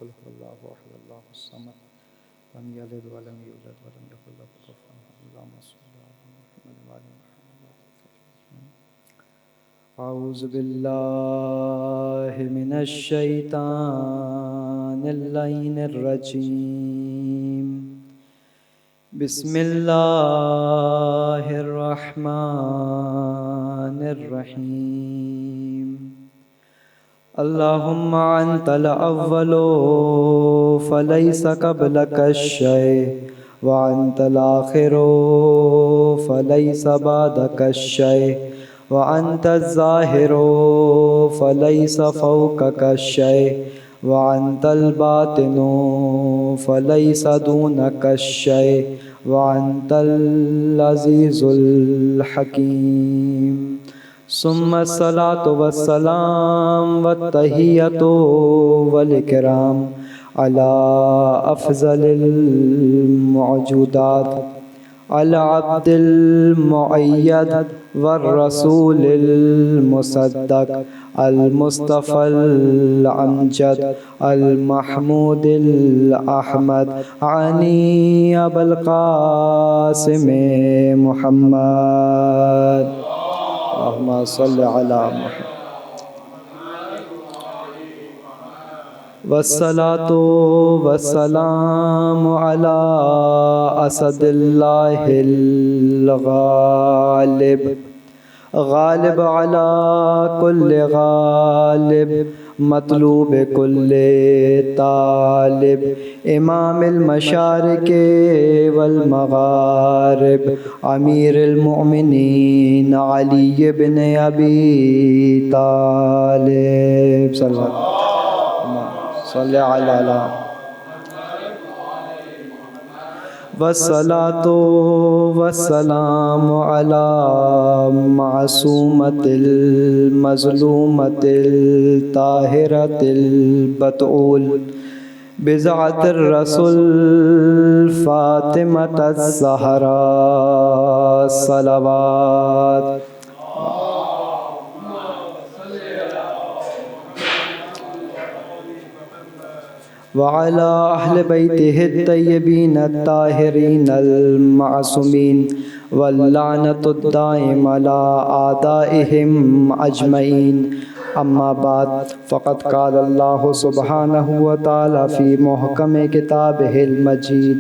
قل هو الله احد الله الصمد لم يلد ولم يولد ولم يكن له كفوا احد اللهم صل على محمد وعلى محمد. اعوذ باللہ من الشیطان اللعین الرجیم. بسم اللہ الرحمن الرحیم. اللہم انت الاول فلیس قبلک الشیء وانت الآخر فلیس بعدک الشیء وانت الظاہر فلیس فوقک الشیء وانت الباطن فلیس دونک الشیء وانت العزیز الحکیم. ثم الصلاة والسلام والتحیۃ والاکرام علی افضل الموجودات العبد المؤید والرسول المصدق المصطفى الامجد المحمود الاحمد عنی ابو القاسم محمد. اللهم صل على محمد. والصلاة والسلام على اسد اللہ الغالب غالب على كل غالب مطلوب كل طالب امام المشارق والمغارب امیر المؤمنین علی بن ابی طالب صلی اللہ علیہ. والصلاة والسلام على معصومة المظلومة الطاهرة البتول بضعة الرسول فاطمة الزهراء صلوات. وعلى أهل بيته الطيبين الطاهرين المعصومين واللعنة الدائمة على أعدائهم أجمعين. أما بعد فقد قال الله سبحانه وتعالى في محكم كتابه المجيد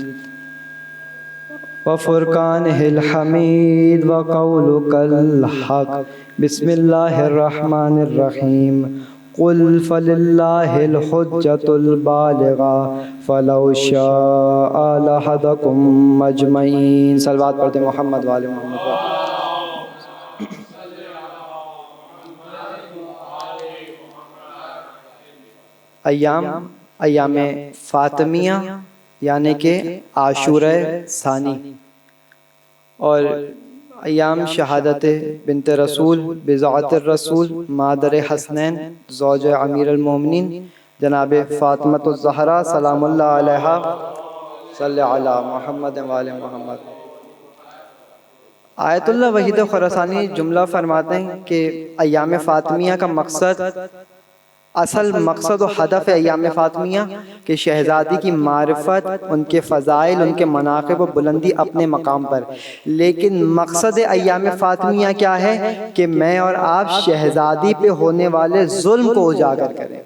وفرقانه الحميد وقولك الحق. بسم الله الرحمن الرحيم. قل فللہ الحجة البالغة فلو شاء لہداکم اجمعین. صلوات پڑھتے محمد وآل محمد. ایام فاطمیہ یعنی کہ عاشورہ ثانی اور ایام شہادت بنت رسول بضاعت الرسول مادر حسنین زوج امیر المومنین جناب فاطمہ الزہرا سلام اللہ علیہا صلی علی محمد وآل محمد. آیت اللہ وحید خراسانی جملہ فرماتے ہیں کہ ایام فاطمیہ کا مقصد اصل مقصد و ہدف ایام فاطمیہ کہ شہزادی کی معرفت، ان کے فضائل، ان کے مناقب و بلندی اپنے مقام پر. لیکن مقصد ایام فاطمیہ کیا ہے کہ میں اور آپ شہزادی پہ ہونے والے ظلم کو اجاگر کریں،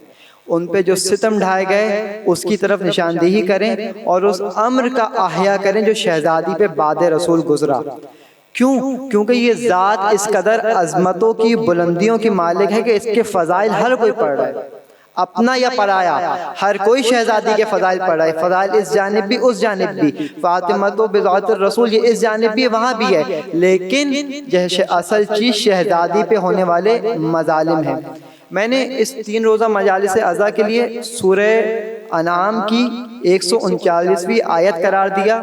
ان پہ جو ستم ڈھائے گئے اس کی طرف نشاندہی کریں اور اس امر کا احیا کریں جو شہزادی پہ بعد رسول گزرا. کیونکہ یہ ذات اس قدر عظمتوں کی بلندیوں کی مالک ہے کہ اس کے فضائل ہر کوئی پڑھ رہا ہے، اپنا یا پرایا، ہر کوئی شہزادی کے فضائل پڑھ رہا ہے. فضائل اس جانب بھی اس جانب بھی. فاطمہ تو بضاعت الرسول یہ اس جانب بھی وہاں بھی ہے، لیکن اصل چیز شہزادی پہ ہونے والے مظالم ہیں. میں نے اس 3 روزہ مجالس عزا کے لیے سورہ انعام کی 139ویں آیت قرار دیا،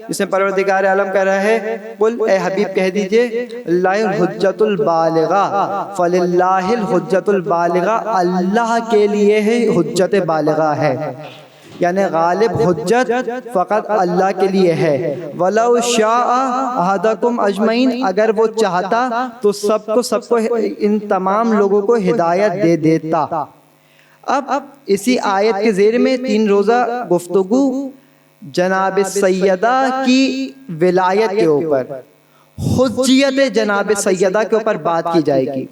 جس میں پروردگار عالم کہہ رہا ہے قل اے حبیب کہہ دیجئے اللہ الحجت البالغہ فللہ الحجت البالغہ، اللہ کے لیے ہے حجت بالغہ ہے، یعنی غالب حجت فقط اللہ کے لیے ہے. وَلَوْ شَاءَ أَحَدَكُمْ أَجْمَعِينَ، اگر وہ چاہتا تو سب کو ان تمام لوگوں کو ہدایت دے دیتا. اب اسی آیت کے زیر میں 3 روزہ گفتگو جناب سیدہ کی ولایت کے اوپر، حجیت جناب سیدہ کے اوپر بات کی جائے گی۔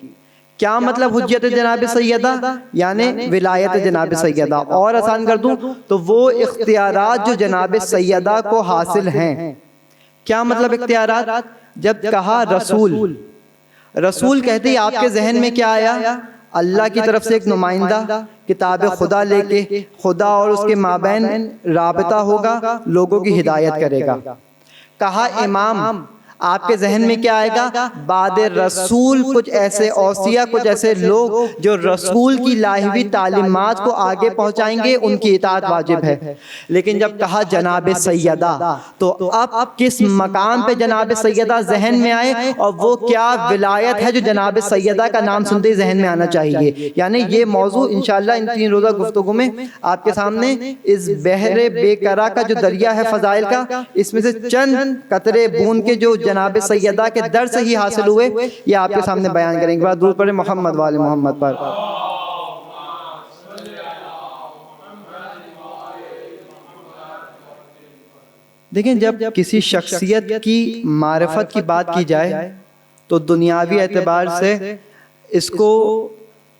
کیا مطلب حجیت جناب سیدہ؟ یعنی ولایت جناب سیدہ، اور آسان کر دوں تو وہ اختیارات جو جناب سیدہ کو حاصل ہیں۔ کیا مطلب اختیارات؟ جب کہا رسول، رسول کہتے ہی آپ کے ذہن میں کیا آیا؟ اللہ کی طرف سے ایک نمائندہ کتاب خدا لے کے خدا اور اس کے مابین رابطہ ہوگا، لوگوں کی ہدایت کرے گا۔ کہا امام، آپ کے ذہن میں کیا آئے گا؟ بعد رسول کچھ ایسے اوصیاء، کچھ ایسے لوگ جو رسول کی لائی ہوئی تعلیمات کو آگے پہنچائیں گے، ان کی اطاعت واجب ہے۔ لیکن جب کہا جناب سیدہ تو اب کس مقام پہ جناب سیدہ ذہن میں آئے، اور وہ کیا ولایت ہے جو جناب سیدہ کا نام سنتے ہی ذہن میں آنا چاہیے۔ یعنی یہ موضوع انشاءاللہ ان 3 روزہ گفتگو میں آپ کے سامنے اس بحر بے کرا کا جو دریا ہے فضائل کا، اس میں سے چند قطرے بون کے جو جناب سیدہ کے در سے ہی حاصل ہوئے، یہ آپ کے سامنے بیان کریں گے۔ بعد درود پڑھیں محمد وآل محمد پر۔ دیکھیں، جب کسی شخصیت کی معرفت کی بات کی جائے تو دنیاوی اعتبار سے اس کو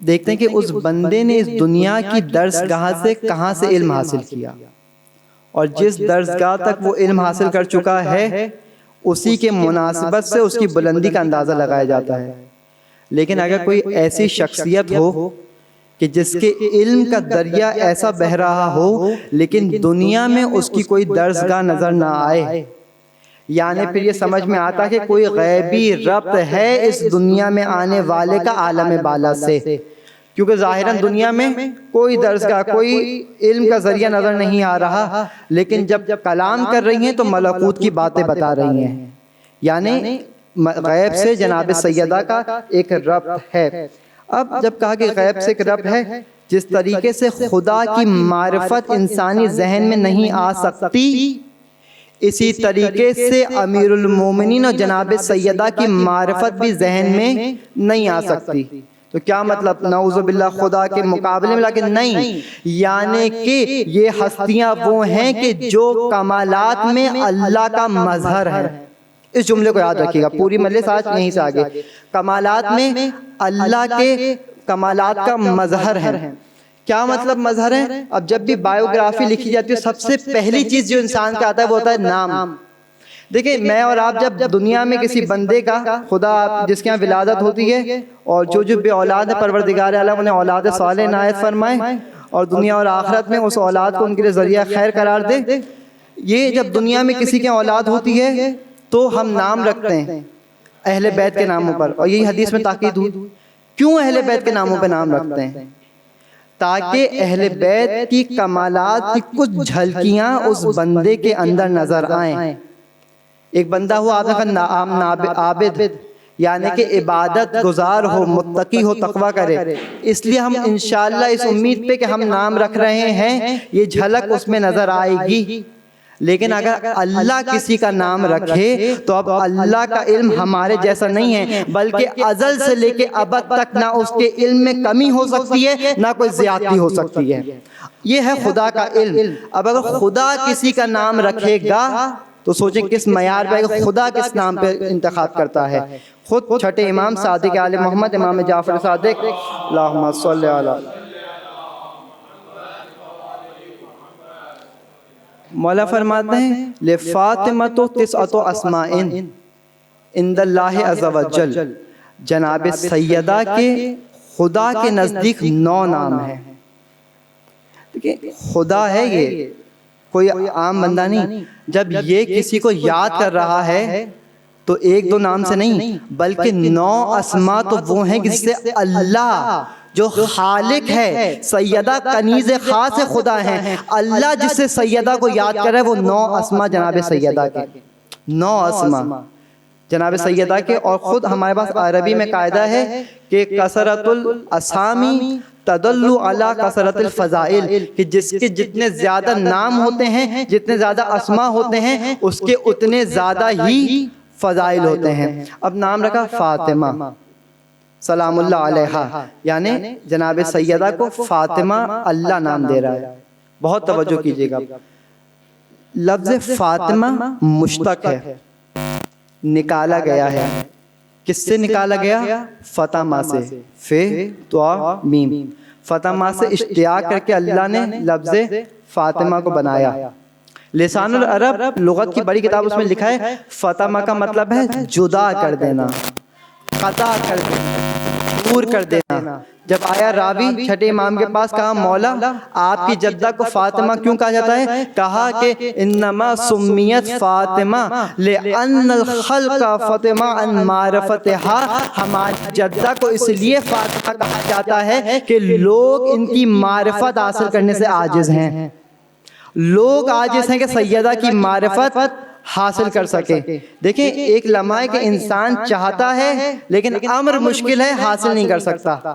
دیکھتے ہیں کہ اس بندے نے اس دنیا کی درسگاہ سے کہاں سے علم حاصل کیا، اور جس درسگاہ تک وہ علم حاصل کر چکا ہے اسی کے مناسبت سے اس کی بلندی کا اندازہ لگایا جاتا ہے۔ لیکن اگر کوئی ایسی شخصیت ہو کہ جس کے علم کا دریا ایسا بہہ رہا ہو لیکن دنیا میں اس کی کوئی درسگاہ نظر نہ آئے، یعنی پھر یہ سمجھ میں آتا کہ کوئی غیبی ربط ہے اس دنیا میں آنے والے کا عالم بالا سے، کیونکہ ظاہراً دنیا میں کوئی درسگاہ، کوئی علم کا ذریعہ نظر نہیں آ رہا، لیکن جب کلام کر رہی ہیں تو ملکوت کی باتیں بتا رہی ہیں، یعنی غیب سے جناب سیدہ کا ایک ربط ہے۔ اب جب کہا کہ غیب سے ایک ربط ہے، جس طریقے سے خدا کی معرفت انسانی ذہن میں نہیں آ سکتی، اسی طریقے سے امیر المومنین اور جناب سیدہ کی معرفت بھی ذہن میں نہیں آ سکتی۔ تو کیا مطلب؟ نعوذ باللہ خدا کے مقابلے میں، لیکن نہیں، یعنی کہ یہ ہستیاں وہ ہیں کہ جو کمالات میں اللہ کا مظہر ہے۔ اس جملے کو یاد رکھیے گا، پوری مجلس آج یہیں سے آگے، کمالات میں اللہ کے کمالات کا مظہر ہے۔ کیا مطلب مظہر ہے؟ اب جب بھی بائیوگرافی لکھی جاتی ہے، سب سے پہلی چیز جو انسان کا آتا ہے وہ ہوتا ہے نام۔ دیکھیں، میں اور آپ جب دنیا میں کسی بندے کا، خدا جس کے یہاں ولادت ہوتی ہے اور جو بے اولاد ہے، پروردگار عالم انہیں اولاد صالح عنایت فرمائے اور دنیا اور آخرت میں اس اولاد کو ان کے لیے ذریعہ خیر قرار دے۔ یہ جب دنیا میں کسی کے اولاد ہوتی ہے تو ہم نام رکھتے ہیں اہل بیت کے ناموں پر، اور یہی حدیث میں تاکید ہوئی۔ کیوں اہل بیت کے ناموں پہ نام رکھتے ہیں؟ تاکہ اہل بیت کی کمالات کی کچھ جھلکیاں اس بندے کے اندر نظر آئیں۔ ایک بندہ ہوا آپ کا نام عابد، یعنی کہ عبادت گزار ہو، متقی ہو، تقویٰ کرے، اس لیے ہم انشاءاللہ اس امید پہ کہ ہم نام رکھ رہے ہیں یہ جھلک اس میں نظر آئے گی۔ لیکن اگر اللہ کسی کا نام رکھے تو اب اللہ کا علم ہمارے جیسا نہیں ہے، بلکہ ازل سے لے کے ابد تک نہ اس کے علم میں کمی ہو سکتی ہے نہ کوئی زیادتی ہو سکتی ہے۔ یہ ہے خدا کا علم۔ اب اگر خدا کسی کا نام رکھے گا تو سوچیں کس معیار پہ، خدا کس نام پہ انتخاب کرتا ہے۔ خود چھٹے امام صادق آل محمد امام جعفر صادق، اللہم صلی علی مولا فرماتے ہیں لفاطمۃ تسعۃ اسماء عند اللہ عز وجل، جناب سیدہ کے خدا کے نزدیک 9 نام ہیں۔ دیکھیں، خدا ہے، یہ کوئی عام بندہ نہیں۔ جب یہ کسی کو یاد کر رہا ہے تو 1-2 نام سے نہیں، بلکہ 9 اسماء تو وہ ہیں جس سے اللہ جو خالق ہے، سیدہ کنیز خاص خدا ہیں، اللہ جس سے سیدہ کو یاد کر رہا ہے وہ 9 اسماء جناب سیدہ کے، 9 اسماء جناب سیدہ کے۔ اور خود ہمارے پاس عربی میں قاعدہ ہے کہ کثرت الاسامی تدل علی کثرت الفضائل، کہ جس کے جتنے زیادہ نام ہوتے ہیں، جتنے زیادہ اسماء ہوتے ہیں، اس کے اتنے زیادہ ہی فضائل ہوتے ہیں۔ اب نام رکھا فاطمہ، سلام اللہ علیہا، یعنی جناب سیدہ کو فاطمہ اللہ نام دے رہا ہے۔ بہت توجہ کیجئے گا، لفظ فاطمہ مشتق ہے، نکالا گیا ہے۔ کس سے نکالا گیا؟ فتح ما سے، فے توا میم، فتح ما سے اشتیاق کر کے اللہ نے لفظ فاطمہ کو بنایا۔ لسان العرب لغت کی بڑی کتاب، اس میں لکھا ہے فاطمہ کا مطلب ہے جدا کر دینا، قطع کر دینا، دور کر دینا۔ جب آیا راوی چھٹے امام کے پاس، کہا مولا آپ کی جدہ کو فاطمہ کیوں کہا جاتا ہے؟ کہا کہ انما سمیت فاطمہ لأن الخلق فاطمہ عن معرفتها، ہماری جدہ کو اس لیے فاطمہ کہا جاتا ہے کہ لوگ ان کی معرفت حاصل کرنے سے عاجز ہیں، لوگ عاجز ہیں کہ سیدہ کی معرفت حاصل کر سکے۔ دیکھیں ایک لمحہ ہے کہ انسان چاہتا ہے لیکن امر مشکل ہے، حاصل نہیں کر سکتا،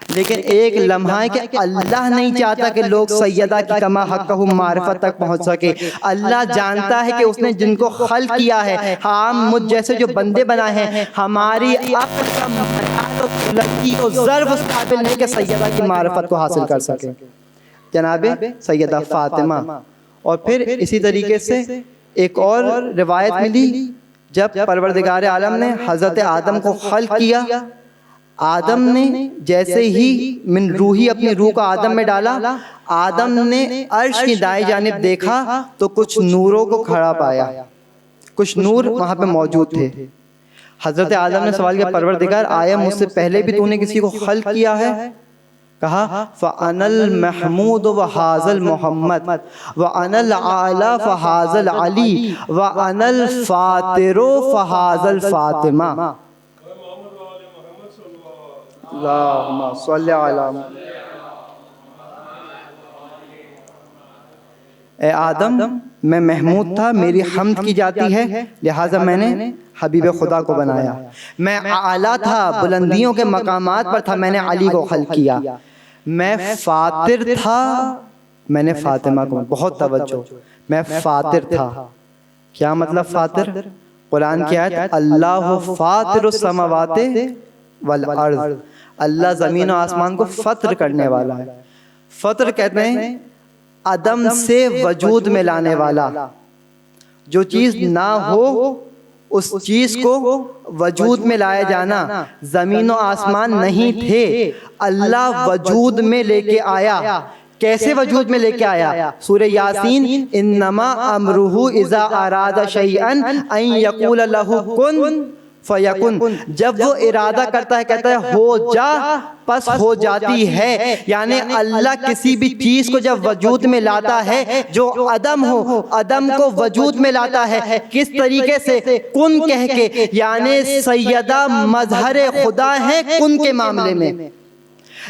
لیکن ایک لمحہ ہے کہ اللہ نہیں چاہتا کہ لوگ سیدہ کی کما حقہ معرفت تک پہنچ سکے۔ اللہ جانتا ہے کہ اس نے جن کو خلق کیا ہے، ہم مجھ جیسے جو بندے بنائے ہیں، ہماری عقل کا منحط و تلقی و ضرب اس قابل نہیں کہ سیدہ کی معرفت کو حاصل کر سکے۔ جناب سیدہ فاطمہ۔ اور پھر اسی طریقے سے ایک اور روایت ملی، جب پروردگار عالم نے حضرت آدم کو خلق کیا، آدم نے جیسے ہی من روحی اپنی روح کو آدم میں ڈالا، آدم نے عرش کی دائیں جانب دیکھا تو کچھ نوروں کو کھڑا پایا، کچھ نور وہاں پہ موجود تھے۔ حضرت آدم نے سوال کیا پروردگار آیا مجھ سے پہلے بھی تو نے کسی کو خلق کیا ہے؟ کہا فَأَنَا الْمَحْمُودُ وَحَازَ الْمُحَمَّدُ وَأَنَا الْعَالَى فَحَازَ الْعَلِي وَأَنَا الْفَاطِرُ فَحَازَ الْفَاطِمَةُ۔ اللہم صلی علی اے آدم میں محمود تھا، میری حمد کی جاتی ہے، لہٰذا میں نے حبیب خدا کو بنایا۔ میں اعلیٰ تھا، بلندیوں کے مقامات پر تھا، میں نے علی کو خلق کیا۔ میں فاطر تھا، میں نے فاطمہ کو، بہت توجہ، میں فاطر تھا۔ کیا مطلب فاطر؟ قرآن کی آیت اللہ فاطر السماوات والارض، اللہ زمین و آسمان کو فطر کرنے والا ہے۔ فطر کہتے ہیں عدم سے وجود میں لانے والا، جو چیز نہ ہو اس چیز کو وجود میں لایا جانا۔ زمین و آسمان نہیں تھے، اللہ وجود میں لے کے آیا۔ کیسے وجود میں لے کے آیا؟ سورہ یاسین انما امرہ اذا اراد شیئا ان یقول لہ کن فیکن، جب وہ ارادہ کرتا ہے کہتا ہے ہو جا پس ہو جاتی ہے۔ یعنی اللہ کسی بھی چیز کو جب وجود میں لاتا ہے جو عدم ہو، عدم کو وجود میں لاتا ہے۔ کس طریقے سے؟ کن کہہ کے، یعنی سیدہ مظہر خدا ہے کن کے معاملے میں۔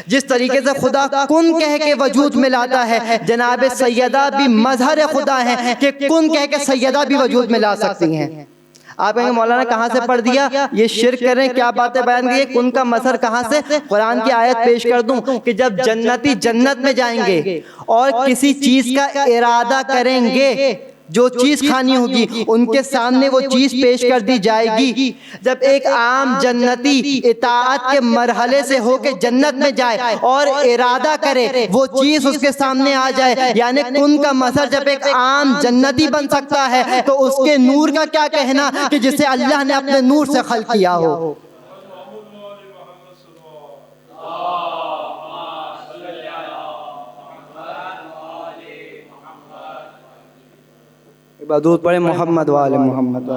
جس طریقے سے خدا کن کہہ کے وجود میں لاتا ہے، جناب سیدہ بھی مظہر خدا ہے کہ کن کہہ کے سیدہ بھی وجود میں لا سکتی ہیں۔ آپ کہیں گے مولانا کہاں سے پڑھ دیا، یہ شرک کریں، کیا باتیں بیان کی، کن کا مظہر کہاں سے؟ قرآن کی آیت پیش کر دوں کہ جب جنتی جنت میں جائیں گے اور کسی چیز کا ارادہ کریں گے، جو چیز کھانی ہوگی ان کے سامنے وہ چیز پیش کر دی جائے گی۔ جب ایک عام جنتی اطاعت کے مرحلے سے ہو کے جنت میں جائے اور ارادہ کرے، وہ چیز اس کے سامنے آ جائے، یعنی کن کا مظہر جب ایک عام جنتی بن سکتا ہے تو اس کے نور کا کیا کہنا کہ جسے اللہ نے اپنے نور سے خلق کیا ہو۔ درود پڑھیں محمد وآل محمد۔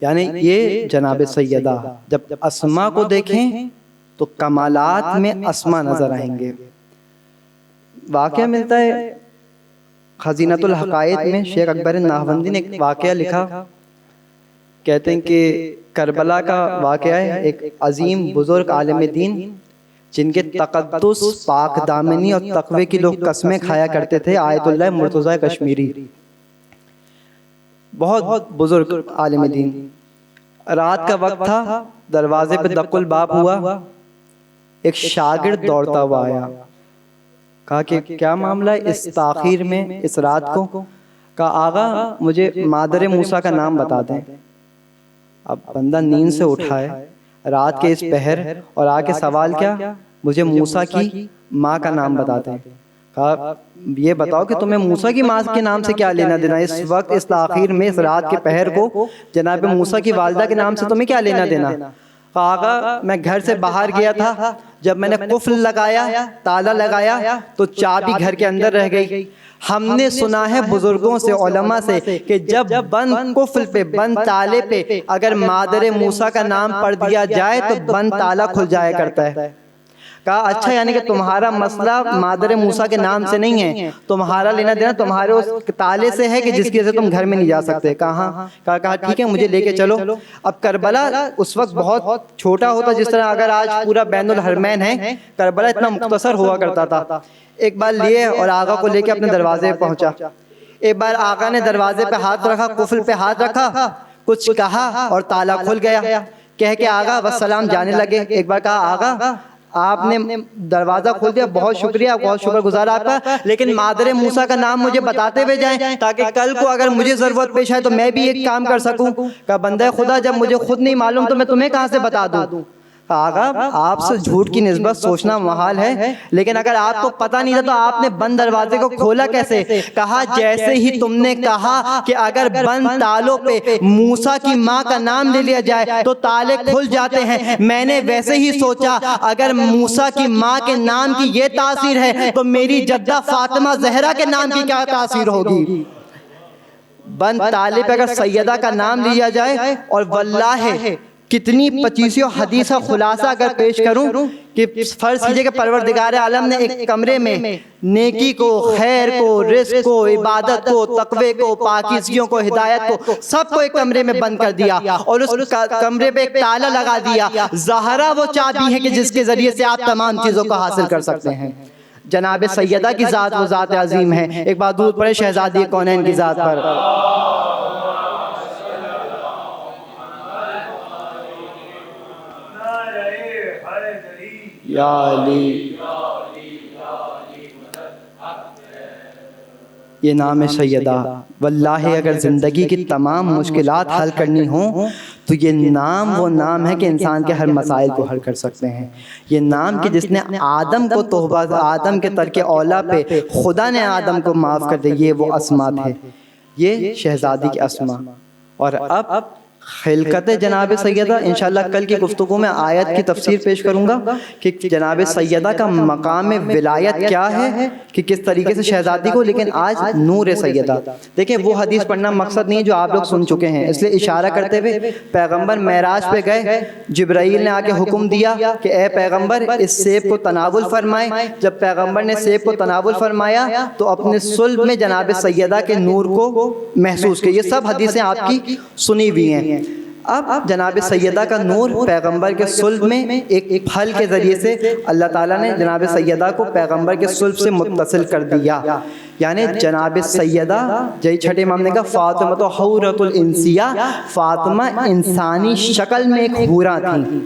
یعنی یہ جناب سیدہ، جب اسما کو دیکھیں تو کمالات میں اسما نظر آئیں گے۔ واقعہ ملتا ہے خزینۃ الحقائق میں، شیخ اکبر ناہوندی نے ایک واقعہ لکھا، کہتے ہیں کہ کربلا کا واقعہ ہے۔ ایک عظیم بزرگ عالم دین جن کے تقدس، پاک دامنی اور تقوی کی لوگ قسمیں کھایا کرتے تھے، آیت اللہ مرتضیٰ کشمیری، بہت بزرگ عالم دین۔ رات کا وقت تھا، دروازے پہ دق الباب ہوا، ایک شاگرد دوڑتا ہوا آیا، کہا کہ کیا معاملہ ہے اس تاخیر میں، اس رات کو؟ کہا آغا مجھے مادر موسیٰ کا نام بتا دیں۔ اب بندہ نیند سے اٹھا ہے رات کے اس پہر اور آ کے سوال کیا، مجھے موسیٰ کی ماں کا نام بتا دیں۔ کہا یہ بتاؤ کہ تمہیں موسیٰ کی ماں کے نام سے کیا لینا دینا، اس وقت اس تاخیر میں اس رات کے پہر کو جناب موسیٰ کی والدہ کے نام سے تمہیں کیا لینا دینا۔ کہا آقا میں گھر سے باہر گیا تھا، جب میں نے قفل لگایا تالا لگایا تو چابی گھر کے اندر رہ گئی۔ ہم نے سنا ہے بزرگوں سے علماء سے کہ جب بند قفل پہ بند تالے پہ اگر مادر موسیٰ کا نام پڑھ دیا جائے تو بند تالا کھل جایا کرتا ہے۔ کہا اچھا یعنی کہ تمہارا مسئلہ مادر موسیٰ کے نام سے نہیں ہے، تمہارا لینا دینا تمہارے اس تالے سے ہے کہ جس کی وجہ سے تم گھر میں نہیں جا سکتے۔ کہا ٹھیک ہے مجھے لے کے چلو۔ اب کربلا اس وقت بہت چھوٹا ہوتا جس طرح اگر آج پورا بین الحرمین ہے، کربلا اتنا مختصر ہوا کرتا تھا۔ ایک بار لیے اور آقا کو لے کے اپنے دروازے پہ پہنچا۔ ایک بار آقا نے دروازے پہ ہاتھ رکھا، قفل پہ ہاتھ رکھا، کچھ کہا اور تالا کھل گیا۔ کہہ کے آقا والسلام جانے لگے۔ ایک بار کہا آقا آپ نے دروازہ کھول دیا، بہت شکریہ، بہت شکر گزار آپ کا، لیکن مادر موسیٰ کا نام مجھے بتاتے ہوئے جائیں تاکہ کل کو اگر مجھے ضرورت پیش آئے تو میں بھی ایک کام کر سکوں۔ کہا بندہ خدا جب مجھے خود نہیں معلوم تو میں تمہیں کہاں سے بتا دوں۔ آقا آپ سے جھوٹ کی نسبت سوچنا محال ہے، لیکن اگر آپ کو پتہ نہیں تھا تو آپ نے بند دروازے کو کھولا کیسے؟ کہا جیسے ہی تم نے کہا کہ اگر بند تالوں پہ موسیٰ کی ماں کا نام لے لیا جائے تو تالے کھل جاتے ہیں، میں نے ویسے ہی سوچا اگر موسیٰ کی ماں کے نام کی یہ تاثیر ہے تو میری جدہ فاطمہ زہرا کے نام کی کیا تاثیر ہوگی۔ بند تالے پہ اگر سیدہ کا نام لیا جائے، اور واللہ کتنی 25 حدیث کا خلاصہ اگر پیش کروں کہ فرض کیجئے کہ پروردگار عالم نے ایک کمرے میں نیکی کو، خیر کو، رزق کو، عبادت کو، تقوی کو، پاکیزگیوں کو، ہدایت کو، سب کو ایک کمرے میں بند کر دیا اور اس کمرے پہ ایک تالا لگا دیا۔ زہرا وہ چابی ہے کہ جس کے ذریعے سے آپ تمام چیزوں کو حاصل کر سکتے ہیں۔ جناب سیدہ کی ذات وہ ذات عظیم ہے۔ ایک بار درود پڑھے شہزادی کونین کی ذات پر۔ یا علی، یہ نام ہے سیدہ۔ واللہ اگر زندگی کی تمام مشکلات حل کرنی ہوں تو یہ نام وہ نام ہے کہ انسان کے ہر مسائل کو حل کر سکتے ہیں۔ یہ نام کہ جس نے آدم کو توبہ، آدم کے ترک اولا پہ خدا نے آدم کو معاف کر دیا، یہ وہ اسما تھے، یہ شہزادی کے اسما۔ اور اب خلقت جناب سیدہ، انشاءاللہ کل کی گفتگو میں آیت کی تفسیر پیش کروں گا کہ جناب سیدہ کا مقام ولایت کیا ہے، کہ کس طریقے سے شہزادی کو، لیکن آج نور سیدہ دیکھیں۔ وہ حدیث پڑھنا مقصد نہیں جو آپ لوگ سن چکے ہیں، اس لیے اشارہ کرتے ہوئے پیغمبر معراج پہ گئے، جبرائیل نے آ کے حکم دیا کہ اے پیغمبر اس سیب کو تناول فرمائیں۔ جب پیغمبر نے سیب کو تناول فرمایا تو اپنے صلب میں جناب سیدہ کے نور کو محسوس کیا۔ یہ سب حدیثیں آپ کی سنی ہوئی ہیں۔ اب جناب سیدہ کا نور پیغمبر کے صلب میں ایک پھل کے ذریعے سے اللہ تعالیٰ نے جناب سیدہ کو پیغمبر کے صلب سے متصل کر دیا۔ یعنی جناب سیدہ جی چھٹے امام نے کہا فاطمہ حورۃ الانسیہ، فاطمہ انسانی شکل میں ایک حورہ تھیں۔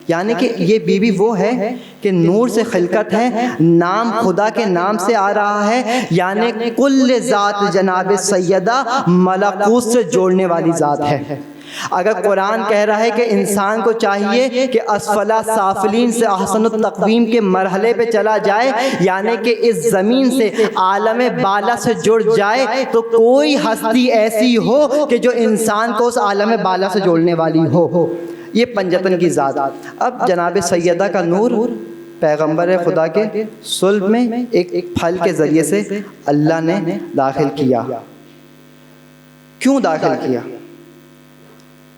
یعنی کہ یہ بیوی وہ ہے کہ نور سے خلقت ہے، نام خدا کے نام سے آ رہا ہے، یعنی کل ذات جناب سیدہ ملکوت سے جوڑنے والی ذات ہے۔ اگر قرآن کہہ رہا ہے کہ انسان کو چاہیے کہ اسفلا سافلین سے احسن التقویم کے مرحلے پہ چلا جائے، یعنی کہ اس زمین سے عالم بالا سے جڑ جائے، تو کوئی ہستی ایسی ہو کہ جو انسان کو اس عالم بالا سے جوڑنے والی ہو، یہ پنجتن کی ذات۔ اب جناب سیدہ کا نور پیغمبر خدا کے صلب میں ایک پھل کے ذریعے سے اللہ نے داخل کیا۔ کیوں داخل کیا؟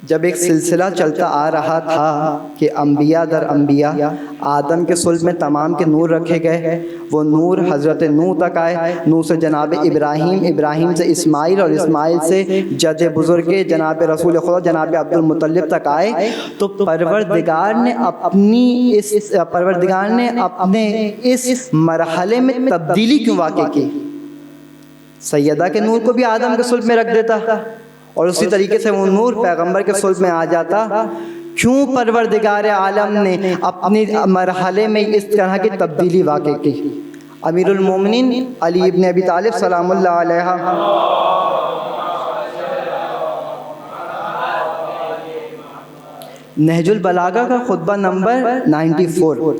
جب ایک سلسلہ چلتا آ رہا تھا کہ انبیاء در انبیاء، آدم کے صلب میں تمام کے نور رکھے گئے، وہ نور حضرت نوح تک آئے، نوح سے جناب ابراہیم، ابراہیم سے اسماعیل، اور اسماعیل سے جد بزرگ جناب رسول خدا جناب عبد المطلب تک آئے، تو پروردگار نے اپنے اس مرحلے میں تبدیلی کیوں واقع کی؟ سیدہ کے نور کو بھی آدم کے صلب میں رکھ دیتا اور اسی طریقے سے وہ نور پیغمبر کے صلب میں آ جاتا۔ کیوں پروردگار عالم نے اپنی مرحلے میں اس طرح کی تبدیلی واقع کی؟ امیر المومنین علی ابن ابی طالب سلام اللہ علیہ نہج البلاغہ کا خطبہ نمبر 94۔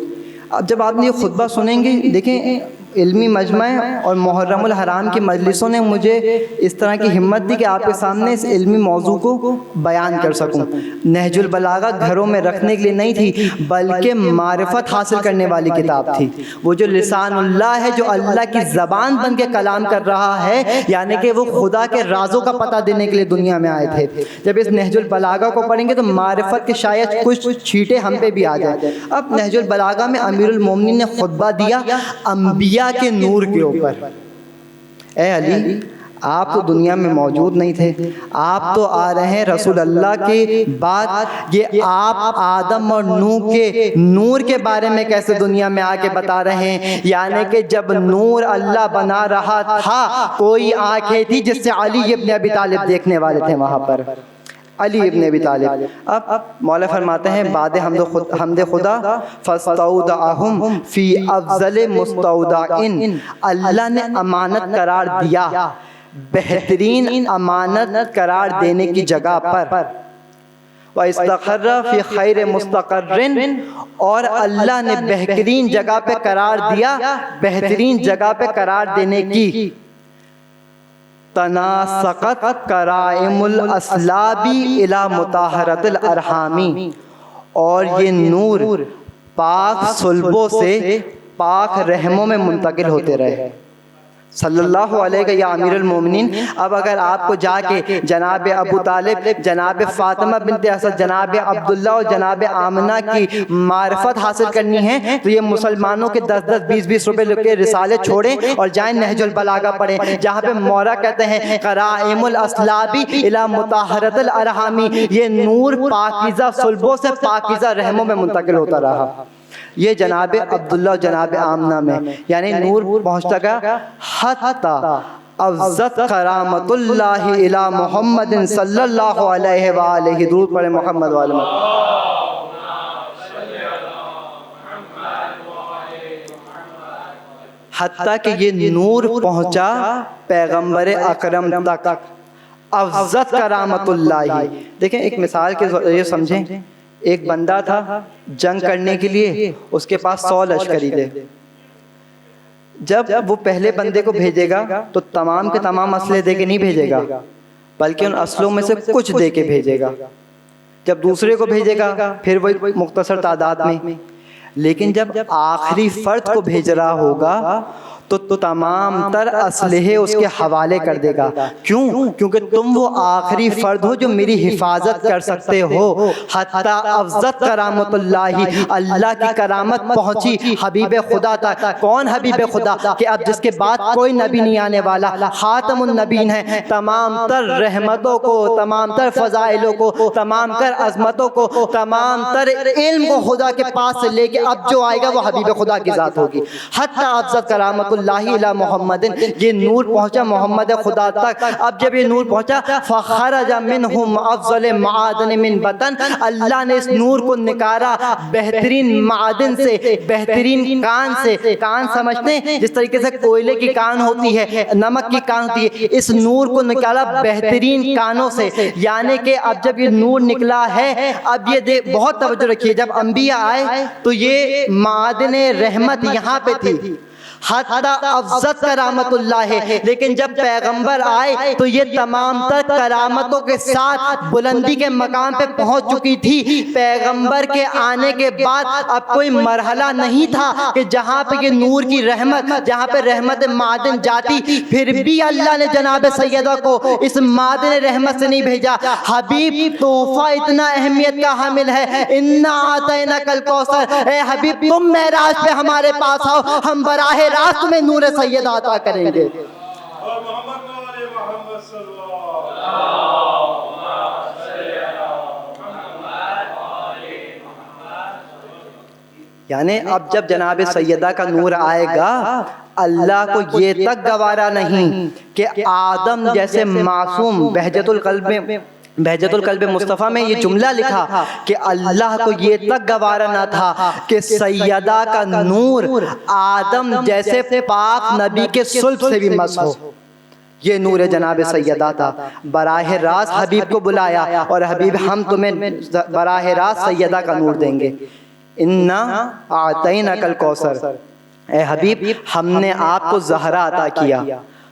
اب جب آپ نے یہ خطبہ سنیں گے، دیکھیں علمی مجمع اور محرم الحرام کی مجلسوں نے مجھے اس طرح کی ہمت دی کہ آپ کے سامنے اس علمی موضوع کو بیان کر سکوں۔ نہج البلاغہ گھروں میں رکھنے کے لیے نہیں تھی، بلکہ معرفت حاصل کرنے والی کتاب تھی۔ وہ جو لسان اللہ ہے، جو اللہ کی زبان بن کے کلام کر رہا ہے، یعنی کہ وہ خدا کے رازوں کا پتہ دینے کے لیے دنیا میں آئے تھے۔ جب اس نہج البلاغہ کو پڑھیں گے تو معرفت کے شاید کچھ چھینٹے ہم پہ بھی آ جائیں۔ اب نہج البلاغہ میں امیر المومنین نے خطبہ دیا انبیاء کے نور کے اوپر۔ اے علی، آپ تو دنیا میں موجود نہیں تھے، آپ تو آ رہے ہیں رسول اللہ کے بعد، یہ آپ آدم اور نوح کے نور کے بارے میں کیسے دنیا میں آ کے بتا رہے ہیں؟ یعنی کہ جب نور اللہ بنا رہا تھا، کوئی آنکھیں تھی جس سے علی ابن ابی طالب دیکھنے والے تھے وہاں پر، علی ابن ابی طالب۔ اب مولا فرماتے ہیں بعد حمد خدا فاستودعہم فی افضل مستودع، اللہ نے امانت قرار دیا بہترین امانت قرار دینے کی جگہ پر، وَاسْتَقَرَّ فِي خَيْرِ مُسْتَقَرٍ، اور اللہ نے بہترین جگہ پہ قرار دیا، بہترین جگہ پہ قرار دینے کی۔ تناسقت کرائم الاسلاب الی مطہرۃ الارحام، اور یہ نور پاک صلبوں سے پاک رحموں میں منتقل ہوتے رہے۔ صلی اللہ علیہ یا امیر المومنین۔ اب اگر آپ کو جا کے جناب ابو طالب، جناب فاطمہ بنت اسد، جناب عبداللہ اور جناب آمنہ کی معرفت حاصل کرنی ہے تو یہ مسلمانوں کے 10-10 20-20 روپے کے رسالے چھوڑیں اور جائیں نہج البلاغہ پڑھیں، جہاں پہ مولا کہتے ہیں قرائم الاسلاب الی مطہرۃ الارحام، یہ نور پاکیزہ صلبوں سے پاکیزہ رحموں میں منتقل ہوتا رہا۔ یہ جناب عبداللہ اور جناب آمنہ میں، یعنی نور پہنچتا گیا حتی افضت کرامت اللہ الی محمد صلی اللہ علیہ وآلہ، درود پڑھیں محمد والے حتیٰ کہ یہ نور پہنچا پیغمبر اکرم تک۔ افضت کرامت اللہ، دیکھیں ایک مثال کے ذریعے سمجھیں، ایک بندہ تھا جنگ کرنے کے لیے، اس کے پاس 100 لشکری تھے۔ جب وہ پہلے بندے کو بھیجے گا تو تمام کے تمام اسلحے دے کے نہیں بھیجے گا، بلکہ ان اسلحوں میں سے کچھ دے کے بھیجے گا۔ جب دوسرے کو بھیجے گا پھر وہی مختصر تعداد میں، لیکن جب آخری فرد کو بھیج رہا ہوگا تو تمام تر اسلحے اس کے حوالے کر دے گا۔ کیوں؟ کیونکہ تم وہ آخری فرد ہو جو میری حفاظت کر سکتے ہو۔ حتی افضت کرامت اللہ، اللہ کی کرامت پہنچی حبیب خدا تک۔ کون حبیب خدا؟ کہ اب جس کے بعد کوئی نبی نہیں آنے والا، خاتم النبیین ہے۔ تمام تر رحمتوں کو، تمام تر فضائلوں کو، تمام تر عظمتوں کو، تمام تر علم کو خدا کے پاس سے لے کے اب جو آئے گا وہ حبیب خدا کی ذات ہوگی۔ حتی افضت کرامت اللہ الی محمد، یہ نور پہنچا محمد خدا تک۔ اب جب یہ نور پہنچا فخرج منہم افضل معادن من بطن، اللہ نے اس نور کو نکالا بہترین معادن سے، بہترین کان سے۔ کان سمجھتے ہیں جس طریقے سے کوئلے کی کان ہوتی ہے، نمک کی کان ہوتی ہے، اس نور کو نکالا بہترین کانوں سے۔ یعنی کہ اب جب یہ نور نکلا ہے، اب یہ بہت توجہ رکھیے، جب انبیاء آئے تو یہ معادن رحمت یہاں پہ تھی، حتی افضت کرامت اللہ ہے، لیکن جب پیغمبر آئے تو یہ تمام تر کرامتوں کے ساتھ بلندی کے مقام پہ پہنچ چکی تھی۔ پیغمبر کے آنے کے بعد اب کوئی مرحلہ نہیں تھا کہ جہاں پہ یہ نور کی رحمت، جہاں پہ رحمت معدن جاتی، پھر بھی اللہ نے جناب سیدہ کو اس معدن رحمت سے نہیں بھیجا۔ حبیب تحفہ اتنا اہمیت کا حامل ہے، انا اعطیناک الکوثر، اے حبیب تم معراج پہ ہمارے پاس آؤ، ہم براہ راست میں نور سید عطا کریں گے۔ یعنی اب جب جناب سیدہ کا نور آئے گا، اللہ کو یہ تک گوارا نہیں کہ آدم جیسے معصوم، بہجت القلب مصطفیٰ میں یہ جملہ لکھا کہ اللہ کو یہ تک گوارا نہ تھا کہ سیدہ کا نور آدم جیسے پاک نبی کے صلب سے بھی مس ہو۔ یہ نور جناب سیدہ تھا. براہ راست حبیب کو بلایا اور حبیب ہم تمہیں براہ راست سیدہ کا نور دیں گے. انا اعطیناک الکوثر، اے حبیب ہم نے آپ کو زہرا عطا کیا.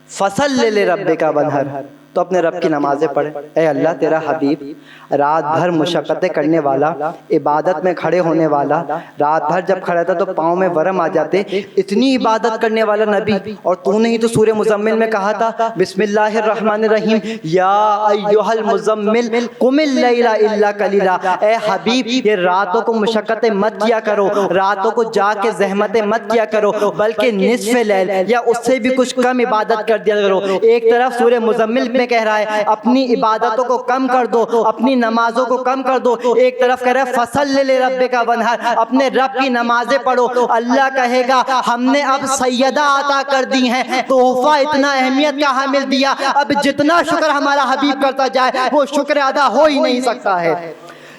فصل لربک وانحر، تو اپنے رب کی نمازیں پڑھے. اے اللہ تیرا حبیب رات بھر مشقتیں کرنے والا، عبادت میں کھڑے ہونے والا، رات بھر جب کھڑا تھا تو پاؤں میں ورم آ جاتے، اتنی عبادت کرنے والا نبی، اور تو نے ہی تو سورہ مزمل میں کہا تھا بسم اللہ الرحمن الرحیم یا ایھا المزمل قم اللیل الا قلیلا. اے حبیب یہ راتوں کو مشقتیں مت کیا کرو، راتوں کو جاگ کے زحمتیں مت کیا کرو، بلکہ نصف لیل یا اس سے بھی کچھ کم عبادت کر دیا کرو. ایک طرف سورہ مزمل میں کہہ رہا ہے اپنی عبادتوں کو کم کر دو، اپنی نمازوں کو کم کر دو. ایک طرف کہہ رہا ہے فصل لربک وانحر، اپنے رب کی نمازیں پڑھو. اللہ کہے گا ہم نے اب سیدہ عطا کر دی ہیں، تحفہ اتنا اہمیت کا حامل دیا، اب جتنا شکر ہمارا حبیب کرتا جائے وہ شکر ادا ہو ہی نہیں سکتا ہے.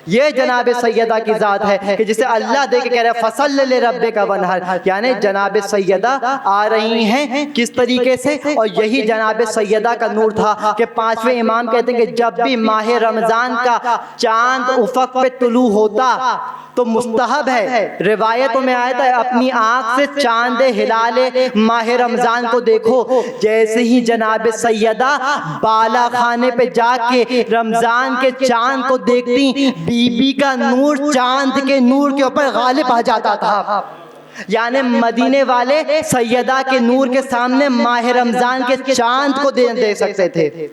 یہ جناب سیدہ کی ذات ہے کہ جسے اللہ دے کے کہہ رہا ہے فصل لربک وانحر، یعنی جناب سیدہ آ رہی ہیں کس طریقے سے. اور یہی جناب سیدہ کا نور تھا کہ پانچویں امام کہتے ہیں کہ جب بھی ماہ رمضان کا چاند افق پہ طلوع ہوتا تو مستحب ہے، روایتوں میں آیا تھا اپنی آنکھ سے چاند ہلال ماہ رمضان کو دیکھو. جیسے ہی جناب سیدہ بالا خانے پہ جا کے رمضان کے چاند کو دیکھتی، بی بی کا نور چاند کے نور کے اوپر غالب آ جاتا تھا. یعنی مدینے والے سیدہ کے نور کے سامنے ماہ رمضان کے چاند کو دیکھ سکتے تھے،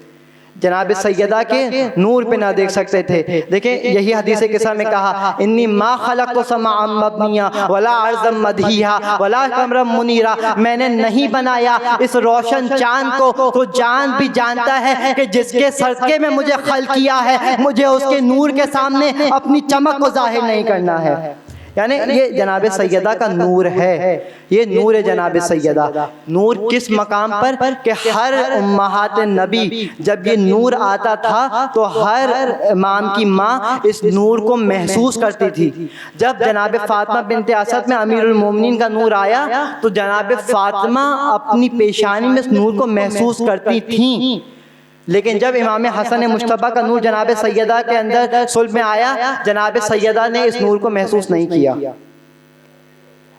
جناب سیدہ کے نور پہ نہ دیکھ سکتے تھے. دیکھیں یہی حدیث قصہ میں کہا انی ما خلقت سماعا مبنیا ولا ارضا مدحیہا ولا قمرا منیرا، میں نے نہیں بنایا اس روشن چاند کو. تو چاند بھی جانتا ہے کہ جس کے صدقے میں مجھے خلق کیا ہے مجھے اس کے نور کے سامنے اپنی چمک کو ظاہر نہیں کرنا ہے. یعنی یہ جناب سیدہ کا نور ہے، یہ نور جناب سیدہ. نور کس مقام پر کہ ہر امہات نبی جب یہ نور آتا تھا تو ہر امام کی ماں اس نور کو محسوس کرتی تھی. جب جناب فاطمہ بنت اسد میں امیر المومنین کا نور آیا تو جناب فاطمہ اپنی پیشانی میں اس نور کو محسوس کرتی تھیں، لیکن جب امام حسن مجتبیٰ کا نور جناب سیدہ کے اندر صلب میں آیا جناب سیدہ نے اس نور کو محسوس نہیں کیا.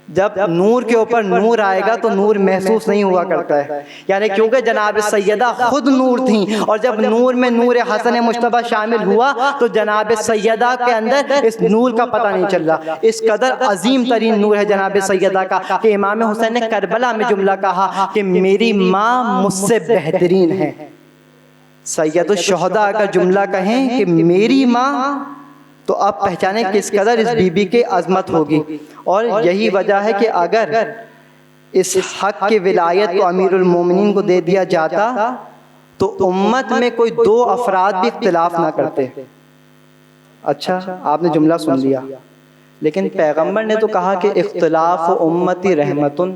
جب نور کے اوپر نور آئے گا تو نور محسوس نہیں ہوا کرتا ہے، یعنی کیونکہ جناب سیدہ خود نور تھیں، اور جب نور میں نور حسن مجتبیٰ شامل ہوا تو جناب سیدہ کے اندر اس نور کا پتہ نہیں چل رہا. اس قدر عظیم ترین نور ہے جناب سیدہ کا کہ امام حسین نے کربلا میں جملہ کہا کہ میری ماں مجھ سے بہترین ہے. سید الشہداء کا جملہ کہیں کہ میری ماں، تو اب پہچانے کس قدر اس بی بی کی عظمت ہوگی. اور یہی وجہ ہے کہ اگر اس حق کی ولایت کو امیر المومنین کو دے دیا جاتا تو امت میں کوئی دو افراد بھی اختلاف نہ کرتے. اچھا آپ نے جملہ سن لیا، لیکن پیغمبر نے تو کہا کہ اختلاف امتی رحمتن.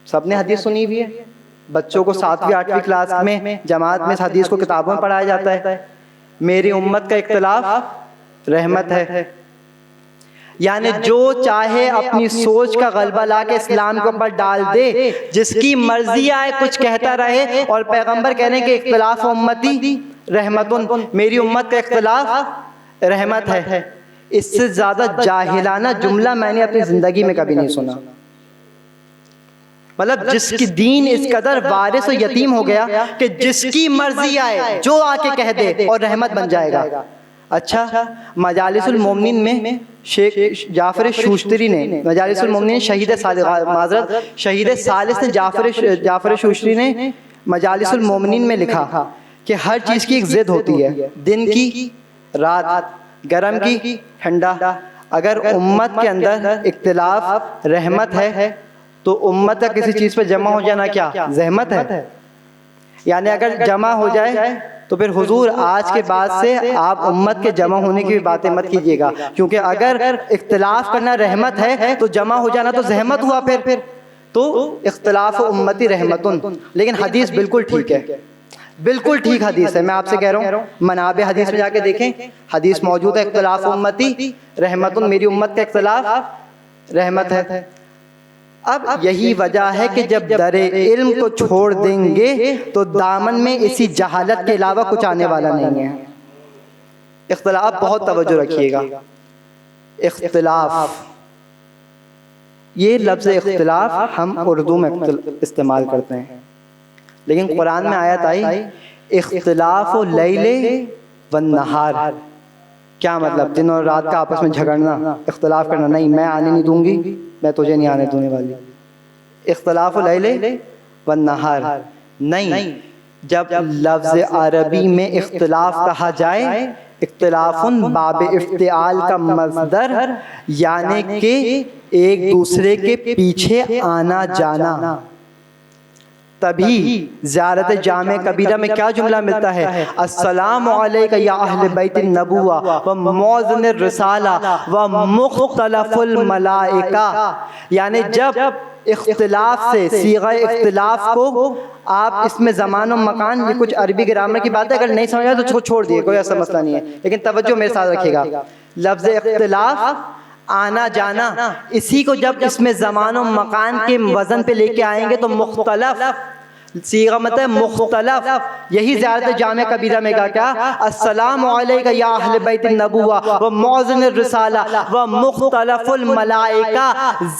سب نے حدیث سنی ہوئی ہے، بچوں کو 7ویں 8ویں کلاس میں جماعت میں اس حدیث کو کتابوں میں پڑھایا جاتا ہے، میری امت کا اختلاف رحمت ہے. یعنی جو چاہے اپنی سوچ کا غلبہ لا کے اسلام کے اوپر ڈال دے، جس کی مرضی آئے کچھ کہتا رہے، اور پیغمبر کہنے کہ اختلاف امتی رحمتن، میری امت کا اختلاف رحمت ہے. اس سے زیادہ جاہلانہ جملہ میں نے اپنی زندگی میں کبھی نہیں سنا. مطلب جس کی دین اس قدر وارث و یتیم ہو گیا کہ جس کی مرضی آئے جو آ کے کہہ دے اور رحمت بن جائے گا. اچھا مجالس المومنین میں شیخ جعفر شوشتری نے، مجالس المومنین شہید ثالث نے جعفر شوشتری نے مجالس المومنین میں لکھا کہ ہر چیز کی ایک ضد ہوتی ہے، دن کی رات، گرم کی ٹھنڈا. اگر امت کے اندر اختلاف رحمت ہے تو امت کا کسی چیز پہ جمع ہو جانا کیا زحمت ہے. یعنی اگر جمع ہو جائے تو پھر حضور آج کے بعد سے آپ امت کے جمع ہونے کی بھی باتیں مت کیجیے گا، کیونکہ اگر اختلاف کرنا رحمت ہے تو جمع ہو جانا تو زحمت ہوا. پھر تو اختلاف امتی رحمتن. لیکن حدیث بالکل ٹھیک ہے، بالکل ٹھیک حدیث ہے. میں آپ سے کہہ رہا ہوں منابع حدیث میں جا کے دیکھیں، حدیث موجود ہے اختلاف امتی رحمتن، میری امت کا اختلاف رحمت ہے. اب یہی وجہ ہے کہ جب در علم کو چھوڑ دیں گے تو دامن میں اسی جہالت کے علاوہ کچھ آنے والا نہیں ہے۔ اختلاف، بہت توجہ رکھیے گا، اختلاف، یہ لفظ اختلاف ہم اردو میں استعمال کرتے ہیں، لیکن قرآن میں آیت آئی اختلاف اللیل والنہار، کیا مطلب؟ دن اور رات کا آپس میں جھگڑنا، اختلاف کرنا؟ نہیں، میں آنے نہیں دوں گی، میں تجھے نہیں آنے دینے والی۔ اختلاف اللیل والنہار نہیں، جب لفظ عربی میں اختلاف کہا جائے، اختلاف باب افتعال کا مصدر، یعنی کہ ایک دوسرے کے پیچھے آنا جانا، تبھی زیارت جامع کبیرہ میں کیا جملہ ملتا ہے؟ السلام علیکم یا اہل بیت النبوہ و موذن الرسالہ و مختلف الملائکہ، یعنی جب اختلاف سے، صیغہ اختلاف کو آپ اس میں زمان و مکان، یہ کچھ عربی گرامر کی بات ہے، اگر نہیں سمجھا تو چھوڑ دیے، کوئی ایسا مسئلہ نہیں ہے، لیکن توجہ میرے ساتھ رکھیے گا، لفظ اختلاف آنا جانا، اسی کو جب اس میں زمان و مکان کے وزن پہ لے کے آئیں گے تو مختلف، صیغہ مطلب مختلف، یہی زیارت جامع کبیرہ میں کہا کیا؟ السلام علیکم یا اہل بیت النبوہ و موذن الرسالہ و مختلف الملائکہ،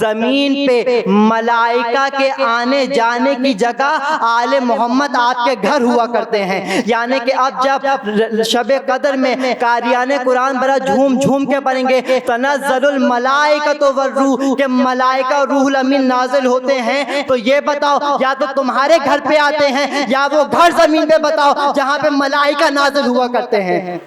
زمین پہ ملائکہ کے آنے جانے کی جگہ آل محمد آپ کے گھر ہوا کرتے ہیں، یعنی کہ اب جب شب قدر میں قاریان قرآن بڑا جھوم جھوم کے پڑھیں گے تنزل الملائکۃ والروح، کہ ملائکہ اور روح الامین نازل ہوتے ہیں، تو یہ بتاؤ یا تو تمہارے گھر پہ آتے ہیں یا وہ گھر زمین پہ بتاؤ جہاں پہ ملائکہ نازل ہوا کرتے ہیں۔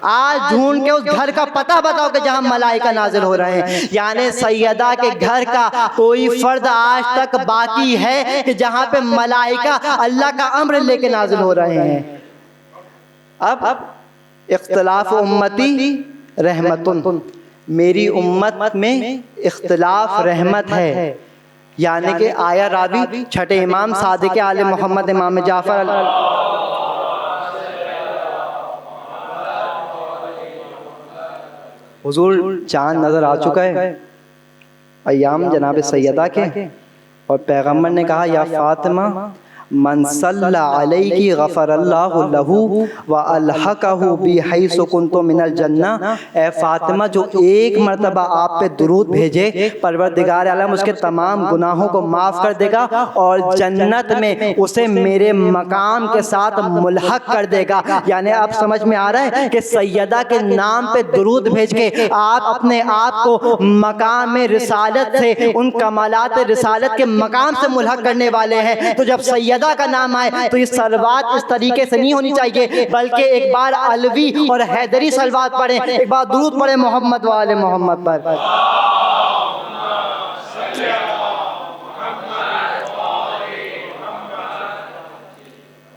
آج ڈھونڈ کے اس گھر کا پتہ بتاؤ کہ جہاں ملائکہ نازل ہو رہے ہیں، یعنی سیدہ کے گھر کا کوئی فرد آج تک باقی ہے کہ جہاں پہ ملائکہ اللہ کا امر لے کے نازل ہو رہے ہیں۔ اب اختلاف امتی رحمتن، میری امت میں اختلاف رحمت ہے، یعنی کہ آیا راوی چھٹے امام صادق آل محمد امام جعفر حضور چاند نظر آ چکا ہے ایام جناب سیدہ کے، اور پیغمبر نے کہا یا فاطمہ من صلی علیکی غفر اللہ لہ والحقہ بحیث کنت من الجنہ، اے فاطمہ جو ایک مرتبہ آپ پہ درود بھیجے پروردگار عالم اس کے تمام گناہوں کو معاف کر دے گا اور جنت میں اسے میرے مقام کے ساتھ ملحق کر دے گا۔ یعنی اب سمجھ میں آ رہا ہے کہ سیدہ کے نام پہ درود بھیج کے آپ اپنے آپ کو مقام رسالت سے، ان کمالات رسالت کے مقام سے ملحق کرنے والے ہیں۔ تو جب سیدہ کا نام آئے تو یہ صلوات اس طریقے سے نہیں ہونی چاہیے، بلکہ ایک بار علوی اور حیدری صلوات پڑھیں، ایک بار درود پڑھیں محمد و آل محمد پر۔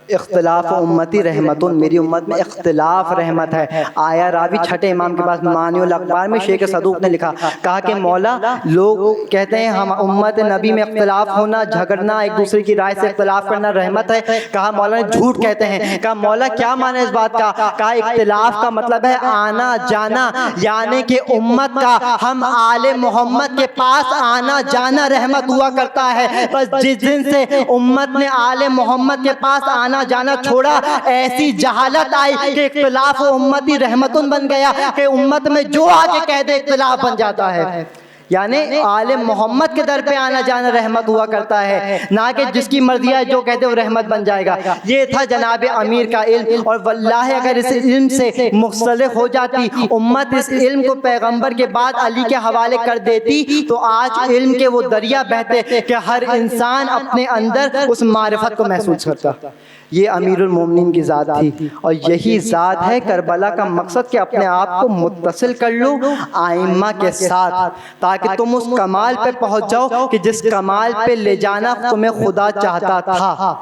اختلاف امتی رحمتن، میری امت میں اختلاف رحمت ہے۔ آیا راوی چھٹے امام کے پاس معنی الاخبار میں شیخ صدوق نے لکھا، کہا کہ مولا لوگ کہتے ہیں ہم امت نبی میں اختلاف ہونا، جھگڑنا، ایک دوسرے کی رائے سے اختلاف کرنا رحمت ہے۔ کہا مولا نے جھوٹ کہتے ہیں۔ کہا مولا کیا معنی اس بات کا؟ کہا اختلاف کا مطلب ہے آنا جانا، یعنی کہ امت کا ہم آل محمد کے پاس آنا جانا رحمت ہوا کرتا ہے۔ بس جس دن سے امت نے آل محمد کے پاس آنا جانا چھوڑا، ایسی جہالت آئی کہ اختلاف امتی رحمتن بن گیا کہ امت میں جو آگے کہہ دے اختلاف بن جاتا ہے۔ یعنی آل محمد کے در پہ آنا جانا رحمت ہوا کرتا ہے، نہ کہ جس کی مرضی ہے جو کہتے وہ رحمت بن جائے گا۔ یہ تھا جناب امیر کا علم، اور واللہ اگر اس علم سے منسلخ ہو جاتی امت، اس علم کو پیغمبر کے بعد علی کے حوالے کر دیتی، تو آج علم کے وہ دریا بہتے کہ ہر انسان اپنے اندر اس معرفت کو محسوس کرتا۔ یہ امیر المومنین کی ذات تھی، اور یہی ذات ہے کربلا کا مقصد کہ اپنے آپ کو متصل کر لو آئمہ کے ساتھ، تاکہ تم اس کمال پہ پہنچ جاؤ کہ جس کمال پہ لے جانا تمہیں خدا چاہتا تھا۔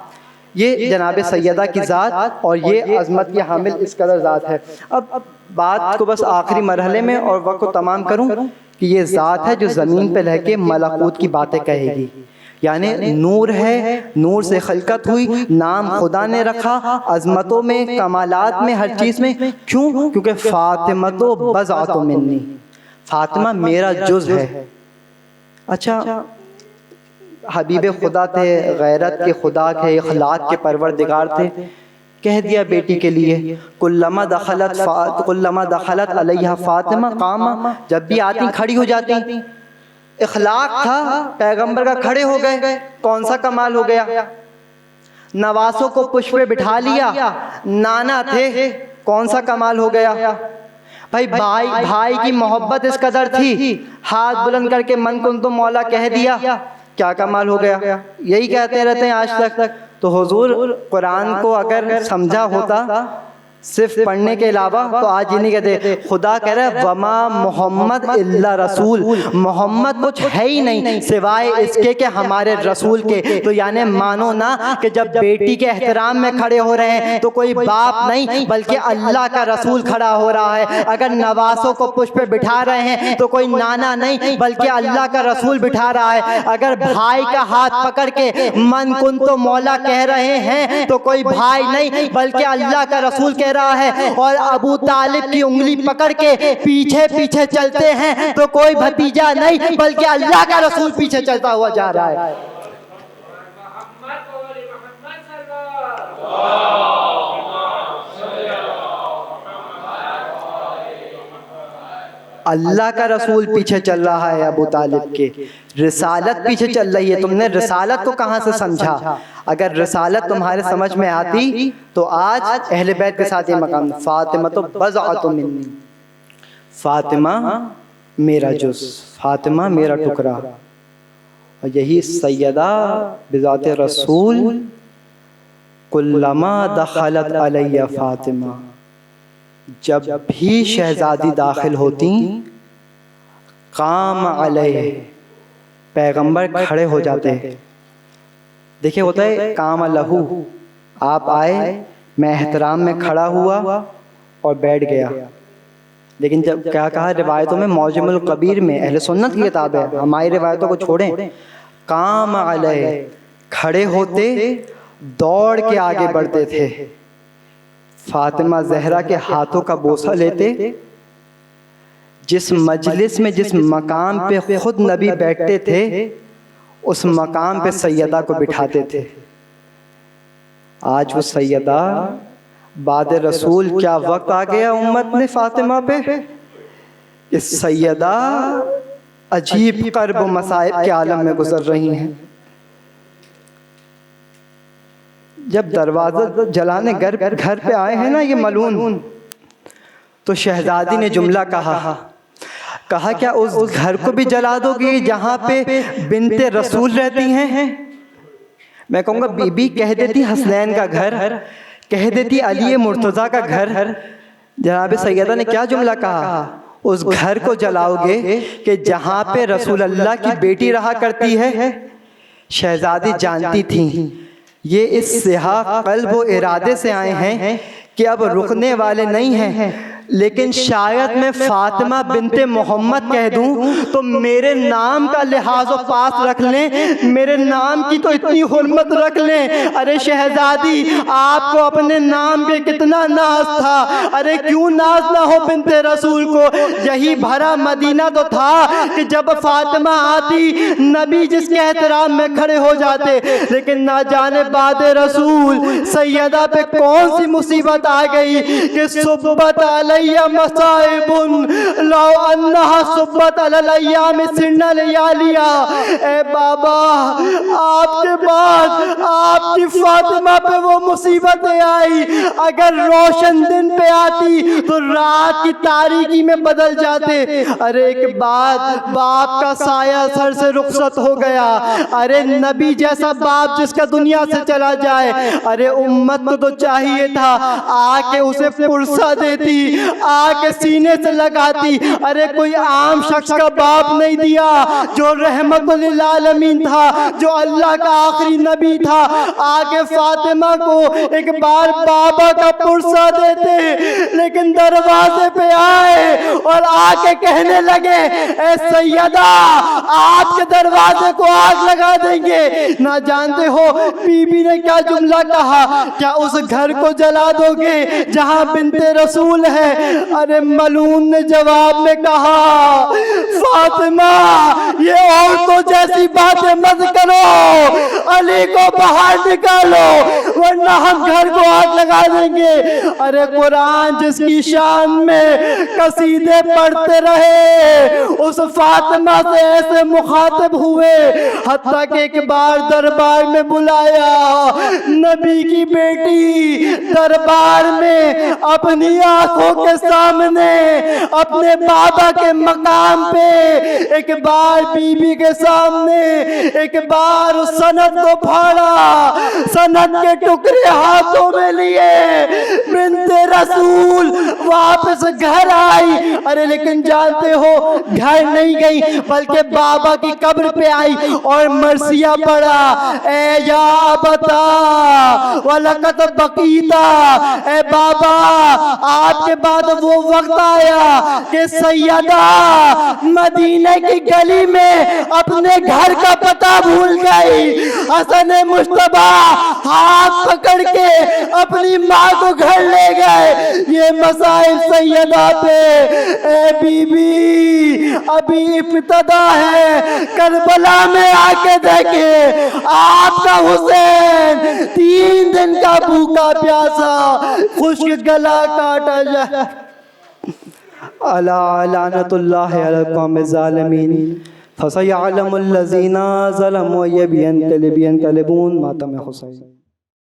یہ جناب سیدہ کی ذات اور یہ عظمت کی حامل اس قدر ذات ہے۔ اب بات کو بس آخری مرحلے میں اور وقت کو تمام کروں کہ یہ ذات ہے جو زمین پہ رہ کے ملکوت کی باتیں کہے گی، یعنی نور ہے، نور سے خلقت ہوئی، نام خدا نے رکھا، عظمتوں میں، کمالات میں، ہر چیز میں۔ کیوں؟ کیونکہ فاطمہ تو بضعۃ منی، فاطمہ میرا جز ہے۔ اچھا حبیب خدا تھے، غیرت کے خدا تھے، اخلاق کے پروردگار تھے. کہہ دیا بیٹی کے لیے کلما دخلت علیہ فاطمہ قام، جب بھی آتی کھڑی ہو جاتی. اخلاق تھا پیغمبر کا، کھڑے ہو گئے. کون سا کمال ہو گیا؟ نواسوں کو پشت پہ بٹھا لیا، نانا تھے، کون سا کمال ہو گیا؟ بھائی بھائی کی محبت اس قدر تھی، ہاتھ بلند کر کے من کنتم مولا کہہ دیا، کیا کمال ہو گیا؟ یہی کہتے رہتے ہیں آج تک. تو حضور قرآن کو اگر سمجھا ہوتا صرف پڑھنے کے علاوہ تو آج یہ نہیں کہتے. خدا کہہ رہا ہے وما محمد الا رسول، محمد کچھ ہے ہی نہیں سوائے اس کے کہ ہمارے رسول کے. تو یعنی مانو نا کہ جب بیٹی کے احترام میں کھڑے ہو رہے ہیں تو کوئی باپ نہیں بلکہ اللہ کا رسول کھڑا ہو رہا ہے. اگر نواسوں کو پشت پہ بٹھا رہے ہیں تو کوئی نانا نہیں بلکہ اللہ کا رسول بٹھا رہا ہے. اگر بھائی کا ہاتھ پکڑ کے من کن تو مولا کہہ رہے ہیں تو کوئی بھائی نہیں بلکہ اللہ کا رسول کہہ رہا ہے. اور ابو طالب کی انگلی پکڑ کے پیچھے پیچھے چلتے ہیں تو کوئی بھتیجا نہیں بلکہ اللہ کا رسول پیچھے چلتا ہوا جا رہا ہے. اللہ کا رسول پیچھے چل رہا ہے ابو طالب کے. رسالت پیچھے چل رہی ہے. تم نے رسالت کو کہاں سے سمجھا؟ اگر رسالت تمہارے سمجھ میں آتی تو آج اہل بیت کے ساتھ یہ مقام. فاطمہ تو بضعۃ منی، فاطمہ میرا جز، فاطمہ میرا ٹکڑا. اور یہی سیدہ بذات رسول کلما دخلت علیہ فاطمہ، جب بھی شہزادی داخل ہوتی قام علیہ، پیغمبر کھڑے ہو جاتے. دیکھیں ہوتا ہے قام لہو، آپ آئے میں احترام میں کھڑا ہوا اور بیٹھ گیا. لیکن جب کیا کہا روایتوں میں، معجم الکبیر میں، اہل سنت کی کتاب ہے، ہماری روایتوں کو چھوڑیں، قام علیہ کھڑے ہوتے، دوڑ کے آگے بڑھتے تھے، فاطمہ زہرا کے ہاتھوں کا بوسہ لیتے. جس مجلس میں جس مقام پہ خود نبی بیٹھتے تھے اس مقام پہ سیدہ کو بٹھاتے تھے. آج وہ سیدہ بعد رسول کیا وقت آ گیا امت نے فاطمہ پہ کہ سیدہ عجیب کرب و مصائب کے عالم میں گزر رہی ہیں. جب دروازہ جلانے گھر پہ آئے ہیں نا یہ ملعون، تو شہزادی نے جملہ کہا کیا اس گھر کو بھی جلا دو گی جہاں پہ بنت رسول رہتی ہیں؟ میں کہوں گا بی بی کہہ دیتی حسنین کا گھر، کہہ دیتی علی مرتضیٰ کا گھر. جناب سیدہ نے کیا جملہ کہا؟ اس گھر کو جلاؤ گے کہ جہاں پہ رسول اللہ کی بیٹی رہا کرتی ہے. شہزادی جانتی تھیں یہ اس سیاہ قلب و ارادے سے آئے ہیں کہ اب رکنے والے نہیں ہیں، لیکن شاید میں فاطمہ بنت محمد کہہ دوں تو میرے نام کا لحاظ و پاس رکھ لیں، میرے نام کی تو اتنی حرمت رکھ لیں. ارے شہزادی آپ کو اپنے نام پہ کتنا ناز تھا، ارے کیوں ناز نہ ہو بنت رسول کو. یہی بھرا مدینہ تو تھا کہ جب فاطمہ آتی نبی جس کے احترام میں کھڑے ہو جاتے، لیکن نہ جانے بعد رسول سیدہ پہ کون سی مصیبت آ گئی کہ صبت علیہ مصائب لو انہا صبت علی الایام سن لیالیا. اے بابا آپ کے بعد آپ کی فاطمہ پہ وہ مصیبتیں آئی، اگر روشن دن پہ آتی تو رات کی تاریکی میں بدل جاتے. ارے ایک بات، باپ کا سایہ سر سے رخصت ہو گیا. ارے نبی جیسا باپ جس کا دنیا سے چلا جائے، ارے امت کو تو چاہیے تھا آ کے اسے پرسہ دیتی، آ کے سینے سے لگاتی. ارے کوئی عام شخص کا باپ نہیں دیا جو رحمت للعالمین تھا، جو اللہ کا آخری نبی تھا. آگے فاطمہ کو ایک بار بابا کا پرسہ دیتے، لیکن دروازے پہ آئے اور آ کے کہنے لگے اے سیدہ آپ کے دروازے کو آگ لگا دیں گے. نہ جانتے ہو بی بی نے کیا جملہ کہا؟ کیا اس گھر کو جلا دو گے جہاں بنت رسول ہے؟ ارے ملعون نے جواب میں کہا کہا فاطمہ یہ عورتوں جیسی باتیں مت کرو، علی کو باہر نکالو ورنہ ہم گھر کو آگ لگا دیں گے۔ ارے قرآن جس کی شان میں قصیدے پڑھتے رہے اس فاطمہ سے ایسے مخاطب ہوئے، حتیٰ کہ ایک بار دربار میں بلایا، نبی کی بیٹی دربار میں اپنی آنکھوں کے سامنے اپنے بابا کے مقام پہ ایک بار بی بی کے سامنے ایک بار اس سند کو پھاڑا، سند کے ٹکڑے ہاتھوں میں لیے، بنت رسول واپس گھر آئی۔ ارے لیکن جانتے ہو گھر نہیں گئی بلکہ بابا کی قبر پہ آئی اور مرثیہ پڑھا، اے یا بتا وَلَقَدْ بَقِيتَ، اے بابا آپ کے بعد وہ وقت آیا کہ سیدہ مدینہ کی گلی میں اپنے گھر کا پتہ بھول گئی۔ حسن مجتبیٰ ہاتھ پکڑ کے اپنی ماں کو گھر لے گئے۔ یہ مسائل سیدہ پہ، اے بی بی ابھی ابتدا ہے، کربلا میں آ کے دیکھے آپ کا حسین 3 دن کا بھوکا پیاسا خشک گلا کاٹا جائے۔ الا لعنت اللہ علی القوم الظالمین فسيعلم الذين ظلموا أي ينقلبون ماتم حسین۔